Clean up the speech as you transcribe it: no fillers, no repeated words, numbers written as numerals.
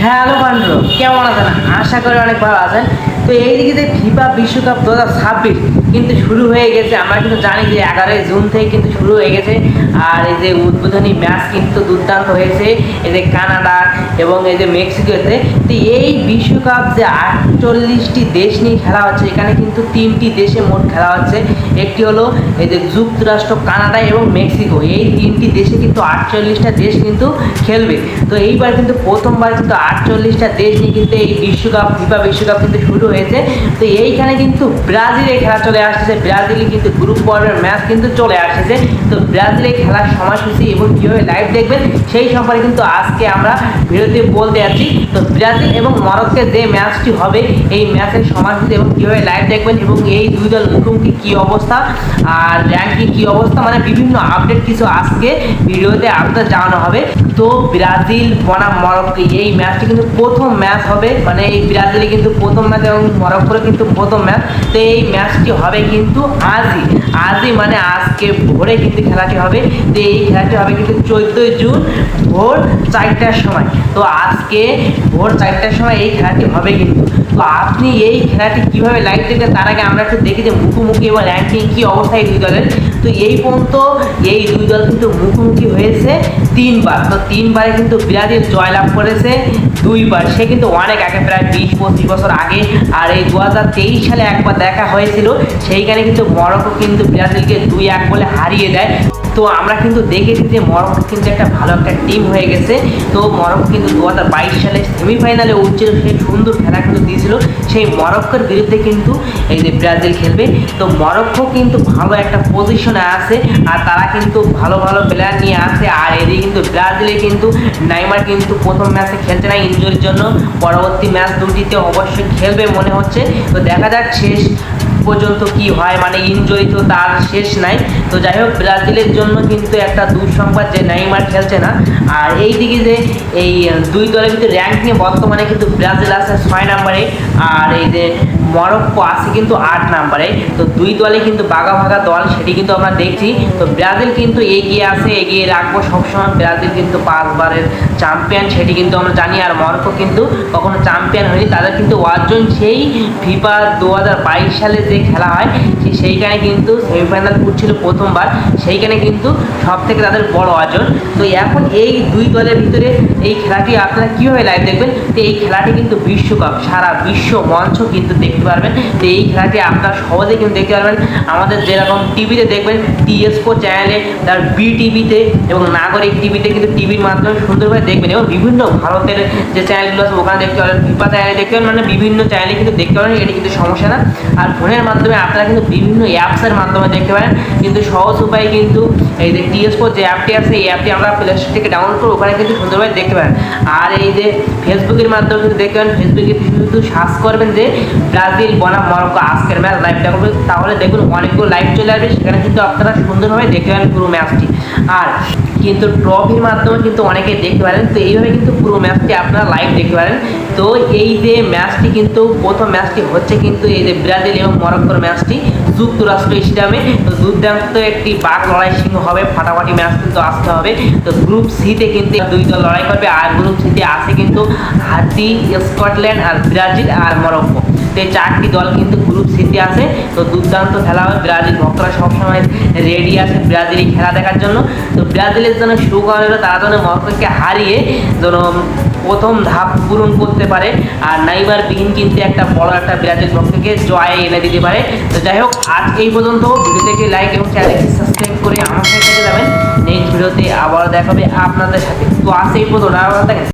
Hello বন্ধু, কেমন আছেন? আশা করি অনেক ভালো আছেন। তো এইদিকে যে ফিফা বিশ্বকাপ 2026 কিন্তু শুরু হয়ে গেছে। আমরা কিন্তু জানি যে 11 জুন থেকে কিন্তু শুরু হয়ে গেছে। আর এই যে উদ্বোধনী ম্যাচ কিন্তু দুর্দান্ত হয়েছে এই যে কানাডার এবং এই যে মেক্সিকোতে। তো এই বিশ্বকাপ যে 48টি দেশ নিয়ে খেলা হচ্ছে, এখানে কিন্তু 3টি দেশে মোট খেলা হচ্ছে। একটি হলো এই যে যুক্তরাষ্ট্র, কানাডা এবং মেক্সিকো। এই 3টি দেশে কিন্তু 48টা দেশ কিন্তু খেলবে। তো এইবার কিন্তু প্রথমবার কিন্তু 48টা দেশ নিয়ে কিন্তু এই বিশ্বকাপ ফিফা বিশ্বকাপ কিন্তু শুরু হয়েছে। তো এইখানে কিন্তু ব্রাজিলের খেলা চলে আসছে। ব্রাজিলে কিন্তু গ্রুপ পর্বের ম্যাচ কিন্তু চলে আসছে। তো ব্রাজিলের খেলার সময়সূচি এবং কীভাবে লাইভ দেখবেন সেই সম্পর্কে কিন্তু আজকে আমরা ভিডিওতে বলতে যাচ্ছি। তো ব্রাজিল এবং মরক্কোর যে ম্যাচটি হবে এই ম্যাচের সময়সূচি এবং কীভাবে লাইভ দেখবেন এবং এই দুই দল মুখোমুখি কী অবস্থা আর র্যাঙ্কিং কী অবস্থা, মানে বিভিন্ন আপডেট কিছু আজকে ভিডিওতে আপনাদের জানানো হবে। তো ব্রাজিল বনাম মরক্কো এই ম্যাচটি কিন্তু প্রথম ম্যাচ হবে, মানে এই ব্রাজিলে কিন্তু প্রথম ম্যাচ এবং মরক্কোর কিন্তু প্রথম ম্যাচ। তো এই ম্যাচটি হবে কিন্তু আজই মানে আজকে ভোরে কিন্তু খেলাটি হবে। তো এই খেলাটি হবে কিন্তু 14 জুন ভোর 4টার সময়। তো আজকে ভোর 4টার সময় এই খেলাটি হবে কিন্তু। তো আপনি এই খেলাটি কীভাবে লাইভ দেখবেন তার আগে আমরা একটু দেখি যে মুখোমুখি এবং র্যাঙ্কিং কী অবস্থা এই দুই দলের। তো এই পর্যন্ত এই দুই দল কিন্তু মুখোমুখি হয়েছে 3বার। তো 3বারে কিন্তু ব্রাজিল জয়লাভ করেছে 2বার। সে কিন্তু অনেক আগে, প্রায় 20-25 বছর আগে। আর এই 2023 সালে একবার দেখা হয়েছিল, সেইখানে কিন্তু মরক্কো কিন্তু ব্রাজিলকে 2-1 বলে হারিয়ে দেয়। তো আমরা কিন্তু দেখেছি যে মরক্কো কিন্তু একটা ভালো একটা টিম হয়ে গেছে। তো মরক্কো কিন্তু 2022 সালে সেমিফাইনালে উঠছিল, সেই সুন্দর খেলা কিন্তু দিয়েছিল। সেই মরক্কোর বিরুদ্ধে কিন্তু এই যে ব্রাজিল খেলবে। তো মরক্কো কিন্তু ভালো একটা পজিশনে আছে আর তারা কিন্তু ভালো ভালো প্লেয়ার নিয়ে আছে। আর এদিকে কিন্তু ব্রাজিলে কিন্তু নেইমার কিন্তু প্রথম ম্যাচে খেলছে না ইনজুরির জন্য, পরবর্তী ম্যাচ দুটিতে অবশ্যই খেলবে মনে হচ্ছে। তো দেখা যাক শেষ পর্যন্ত কি হয়, মানে ইনজুরি তো তার শেষ নাই। তো যাই হোক, ব্রাজিলের জন্য কিন্তু একটা দুঃসংবাদ যে নেইমার খেলছে না। আর এই দিকে যে এই দুই দলের ভিতরে র্যাঙ্কিংয়ে বর্তমানে কিন্তু ব্রাজিল আছে 6 নম্বরে আর এই যে মরক্কো আছে কিন্তু 8 নম্বরে। তো দুই দলে কিন্তু ভাগা দল, সেটি কিন্তু আমরা দেখছি। তো ব্রাজিল কিন্তু এগিয়ে আছে, এগিয়ে রাখবো সবসময়। ব্রাজিল কিন্তু 5বারের চ্যাম্পিয়ন, সেটি কিন্তু আমরা জানি। আর মরক্কো কিন্তু কখনো চ্যাম্পিয়ন হয়নি, তাদের কিন্তু অর্জন সেই ফিফা 2022 সালে যে খেলা হয় সেইখানে কিন্তু সেমিফাইনাল উঠছিল প্রথমবার, সেইখানে কিন্তু সব থেকে তাদের বড় অর্জন। তো এখন এই দুই দলের ভিতরে এই খেলাটি আপনারা কীভাবে লাইভ দেখবেন? তো এই খেলাটি কিন্তু বিশ্বকাপ, সারা বিশ্ব মঞ্চ কিন্তু দেখতে পারবেন। তো এই খেলাটি আপনারা সহজে কিন্তু দেখতে পারবেন আমাদের যেরকম টিভিতে দেখবেন, টিএসকো চ্যানেলে, তার বিটিভিতে এবং নাগরিক টিভিতে কিন্তু টিভির মাধ্যমে সুন্দরভাবে দেখবেন। এবং বিভিন্ন ভারতের যে চ্যানেলগুলো আছে ওখানে দেখতে পারেন, ফিফা চ্যানেলে দেখতে পারেন, মানে বিভিন্ন চ্যানেলে কিন্তু দেখতে পারেন, এটি কিন্তু সমস্যা না। আর ফোনের মাধ্যমে আপনারা কিন্তু বিভিন্ন অ্যাপসের মাধ্যমে দেখতে পারেন, কিন্তু সহজ উপায় কিন্তু এই যে টিএসকো যে অ্যাপটি আছে এই অ্যাপটি আমরা প্লে স্টোর থেকে ডাউনলোড করে ওখানে কিন্তু সুন্দরভাবে দেখতে পারেন। আর এই যে ফেসবুকের মাধ্যমে কিন্তু দেখতে পারেন, ফেসবুকে শুধু সার্চ করবেন যে ব্রাজিল বনাম মরক্কো আজকের ম্যাচ লাইভটা করবে, তাহলে দেখুন অনেকগুলো লাইভ চলে আসবে, সেখানে কিন্তু আপনারা সুন্দরভাবে দেখতে পারেন পুরো ম্যাচটি। আর কিন্তু ট্রফির মাধ্যমে কিন্তু অনেকেই দেখতে পারেন। তো এইভাবে কিন্তু পুরো ম্যাচটি আপনারা লাইভ দেখতে পারেন। তো এই যে ম্যাচটি কিন্তু প্রথম ম্যাচটি হচ্ছে কিন্তু এই যে ব্রাজিল এবং মরক্কোর ম্যাচটি যুক্তরাষ্ট্র স্টেডিয়ামে। তো দুর্দান্ত একটি বাঘ লড়াই সিংহ হবে, ফাটাফাটি ম্যাচ কিন্তু আসতে হবে। তো গ্রুপ সিতে কিন্তু দুই দল লড়াই করবে। আর গ্রুপ সিতে আছে কিন্তু হাতি, স্কটল্যান্ড আর ব্রাজিল আর মরক্কো। তো এই 4টি দল কিন্তু গ্রুপ সিতে আছে। তো দুর্দান্ত খেলা হবে। ব্রাজিল ভক্তরা সবসময় রেডি আছে ব্রাজিলের খেলা দেখার জন্য। তো ব্রাজিলের জন্য শুরু করা হলো, তারা যেন মরক্কোকে হারিয়ে যেন প্রথম ধাপ পূরণ করতে পারে আর নেইমার বিহীন কিন্তু একটা বড় একটা ব্রাজিল পক্ষকে জয় এনে দিতে পারে। তো যাই হোক, আজ এই পর্যন্ত। ভিডিওটিকে লাইক এবং চ্যানেলটি সাবস্ক্রাইব করে আমার সাথে থেকে যাবেন। নেক্সট ভিডিওতে আবার দেখাবে আপনাদের সাথে। তো আজ এই পর্যন্ত, দেখেন।